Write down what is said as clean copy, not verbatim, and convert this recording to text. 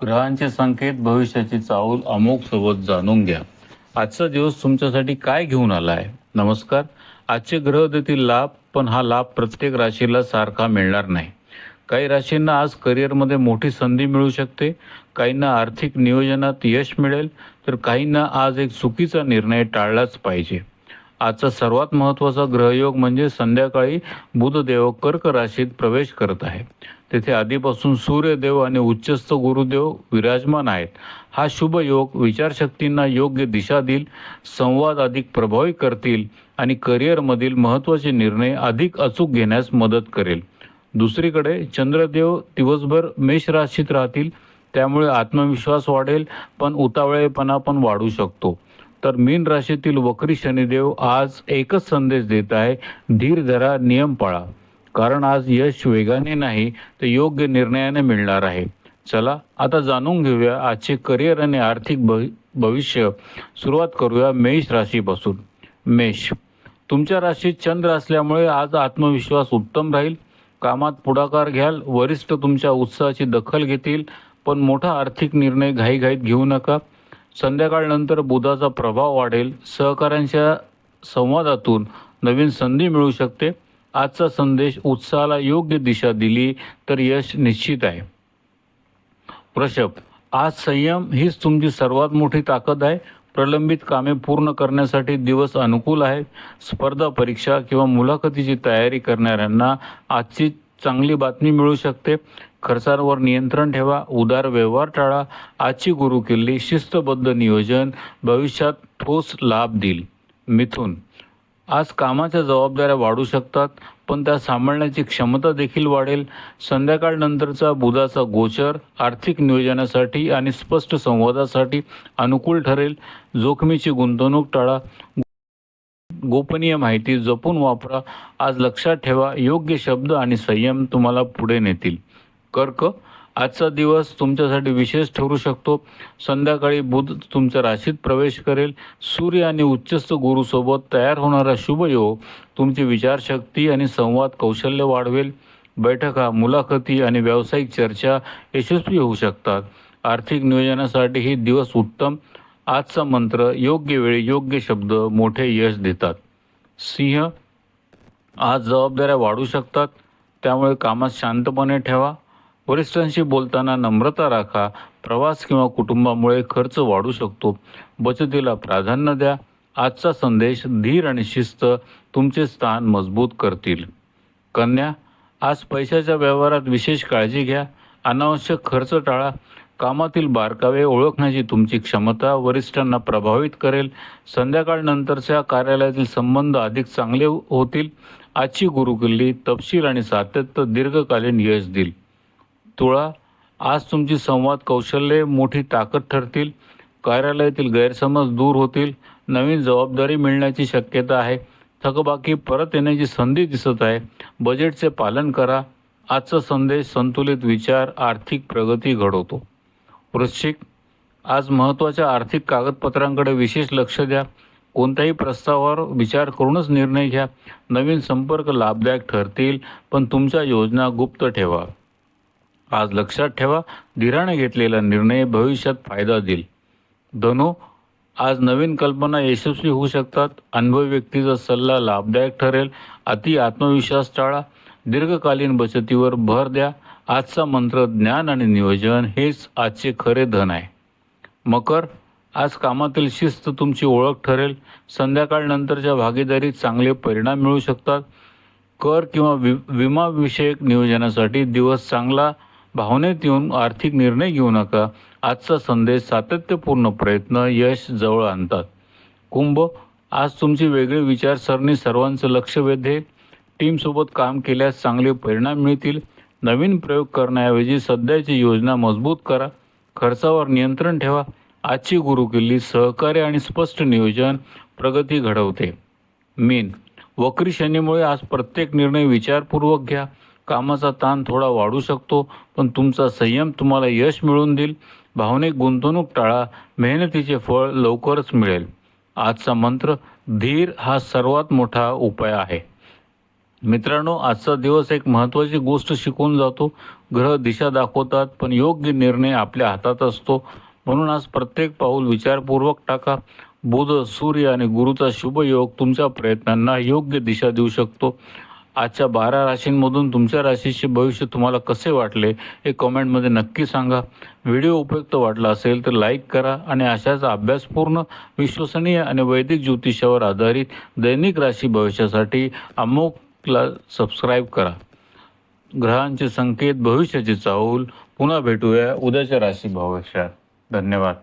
ग्रहांचे संकेत भविष्याची चाहूल अमोघ सोबत जाणून घ्या. आजचा दिवस तुमच्यासाठी काय घेऊन आला आहे. नमस्कार. आजचे ग्रह देतील लाभ, पण हा लाभ प्रत्येक राशीला सारखा मिळणार नाही. काही राशींना आज करिअरमध्ये मोठी संधी मिळू शकते, काहींना आर्थिक नियोजनात यश मिळेल, तर काहींना आज एक चुकीचा निर्णय टाळलाच पाहिजे. आजचा सर्वात महत्त्वाचा ग्रहयोग म्हणजे संध्याकाळी बुधदेव कर्क राशीत प्रवेश करत आहे. तेथे आधीपासून सूर्यदेव आणि उच्चस्थ गुरुदेव विराजमान आहेत. हा शुभ योग विचारशक्तींना योग्य दिशा देईल, संवाद अधिक प्रभावी करतील आणि करिअरमधील महत्त्वाचे निर्णय अधिक अचूक घेण्यास मदत करेल. दुसरीकडे चंद्रदेव दिवसभर मेष राशीत राहतील, त्यामुळे आत्मविश्वास वाढेल, पण उतावळेपणा पण वाढू शकतो. तर मीन राशीतील वक्री शनिदेव आज एकच संदेश देत आहे, धीर धरा, नियम पाळा. कारण आज यश वेगाने नाही तर योग्य निर्णयाने मिळणार आहे. चला आता जाणून घेऊया आजचे करिअर आणि आर्थिक भविष्य. सुरुवात करूया मेष राशीपासून. मेष, तुमच्या राशीत चंद्र असल्यामुळे आज आत्मविश्वास उत्तम राहील. कामात पुढाकार घ्याल, वरिष्ठ तुमच्या उत्साहाची दखल घेतील, पण मोठा आर्थिक निर्णय घाईघाईत घेऊ नका. संध्याकाळनंतर बुधाचा प्रभाव वाढेल, सहकाऱ्यांच्या संवादातून नवीन संधी मिळू शकते. आजचा संदेश उत्साहाला योग्य दिशा दिली तर यश निश्चित आहे. वृषभ, आज संयम हीच तुमची सर्वात मोठी ताकद आहे. प्रलंबित कामे पूर्ण करण्यासाठी दिवस अनुकूल आहे. स्पर्धा परीक्षा किंवा मुलाखतीची तयारी करणाऱ्यांना आजची चांगली बातमी मिळू शकते. खर्चांवर नियंत्रण ठेवा, उदार व्यवहार टाळा. आजची गुरुकिल्ली शिस्तबद्ध नियोजन भविष्यात ठोस लाभ देईल. मिथुन, आज कामाच्या जबाबदाऱ्या वाढू शकतात, पण त्या सांभाळण्याची क्षमता देखील वाढेल. संध्याकाळनंतरचा बुधाचा गोचर आर्थिक नियोजनासाठी आणि स्पष्ट संवादासाठी अनुकूल ठरेल. जोखमीची गुंतवणूक टाळा, गोपनीय माहिती जपून वापरा. आज लक्षात ठेवा, योग्य शब्द आणि संयम तुम्हाला पुढे नेतील. कर्क, आजचा दिवस तुमच्यासाठी विशेष ठरू शकतो. संध्याकाळी बुध तुमच्या राशीत प्रवेश करेल. सूर्य आणि उच्चस्थ गुरुसोबत तयार होणारा शुभ योग तुमची विचारशक्ती आणि संवाद कौशल्य वाढवेल. बैठका, मुलाखती आणि व्यावसायिक चर्चा यशस्वी होऊ शकतात. आर्थिक नियोजनासाठी ही दिवस उत्तम. आजचा मंत्र, योग्य वेळी योग्य शब्द मोठे यश देतात. सिंह, आज जबाबदाऱ्या वाढू शकतात, त्यामुळे कामात शांतपणे ठेवा. वरिष्ठांशी बोलताना नम्रता राखा. प्रवास किंवा कुटुंबामुळे खर्च वाढू शकतो. बचतीला प्राधान्य द्या. आजचा संदेश, धीर आणि शिस्त तुमचे स्थान मजबूत करतील. कन्या, आज पैशाच्या व्यवहारात विशेष काळजी घ्या. अनावश्यक खर्च टाळा. कामातील बारकावे ओळखण्याची तुमची क्षमता वरिष्ठांना प्रभावित करेल. संध्याकाळनंतरच्या कार्यालयातील संबंध अधिक चांगले होतील. आजची गुरुकिल्ली तपशील आणि सातत्य दीर्घकालीन यश देईल. तुळा, आज तुमची संवाद कौशल्ये मोठी ताकद ठरतील. कार्यालयातील गैरसमज दूर होतील. नवीन जबाबदारी मिळण्याची शक्यता आहे. थकबाकी परत येण्याची संधी दिसत आहे. बजेटचे पालन करा. आजचा संदेश संतुलित विचार आर्थिक प्रगती घडवतो. वृश्चिक, आज महत्त्वाच्या आर्थिक कागदपत्रांकडे विशेष लक्ष द्या. कोणत्याही प्रस्तावावर विचार करूनच निर्णय घ्या. नवीन संपर्क लाभदायक ठरतील, पण तुमच्या योजना गुप्त ठेवा. आज लक्षात ठेवा, धीराने घेतलेला निर्णय भविष्यात फायदा देईल. धनु, आज नवीन कल्पना यशस्वी होऊ शकतात. अनुभवी व्यक्तीचा सल्ला लाभदायक ठरेल. अति आत्मविश्वास टाळा. दीर्घकालीन बचतीवर भर द्या. आजचा मंत्र, ज्ञान आणि नियोजन हेच आजचे खरे धन आहे. मकर, आज कामातील शिस्त तुमची ओळख ठरेल. संध्याकाळनंतरच्या भागीदारीत चांगले परिणाम मिळू शकतात. कर किंवा विमाविषयक नियोजनासाठी दिवस चांगला. भावनेत येऊन आर्थिक निर्णय घेऊ नका. आजचा संदेश, सातत्यपूर्ण प्रयत्न यश जवळ आणतात. कुंभ, आज तुमची वेगळी विचारसरणी सर्वांचं लक्ष वेधेल. टीमसोबत काम केल्यास चांगले परिणाम मिळतील. नवीन प्रयोग करण्याऐवजी सध्याची योजना मजबूत करा. खर्चावर नियंत्रण ठेवा. आजची गुरुकिल्ली सहकार्य आणि स्पष्ट नियोजन प्रगती घडवते. मीन, वक्री शनीमुळे आज प्रत्येक निर्णय विचारपूर्वक घ्या. कामाचा ताण थोडा वाढू शकतो, पण तुमचा संयम तुम्हाला यश मिळवून देईल. भावनिक गुंतवणूक टाळा. मेहनतीचे फळ लवकरच मिळेल. आजचा मंत्र, धीर हा सर्वात मोठा उपाय आहे. मित्रांनो, आजचा दिवस एक महत्त्वाची गोष्ट शिकवून जातो. ग्रह दिशा दाखवतात, पण योग्य निर्णय आपल्या हातात असतो. म्हणून आज प्रत्येक पाऊल विचारपूर्वक टाका. बुध, सूर्य आणि गुरुचा शुभ योग तुमच्या प्रयत्नांना योग्य दिशा देऊ शकतो. आजच्या 12 राशींमधून तुमच्या राशीचे भविष्य तुम्हाला कसे वाटले हे कमेंटमध्ये नक्की सांगा. व्हिडिओ उपयुक्त वाटला असेल तर लाईक करा आणि अशाच अभ्यासपूर्ण, विश्वसनीय आणि वैदिक ज्योतिषावर आधारित दैनिक राशी भविष्यासाठी अमोघला सबस्क्राईब करा. ग्रहांचे संकेत, भविष्याची चाहूल. पुन्हा भेटूया उद्याच्या राशी भविष्यात. धन्यवाद.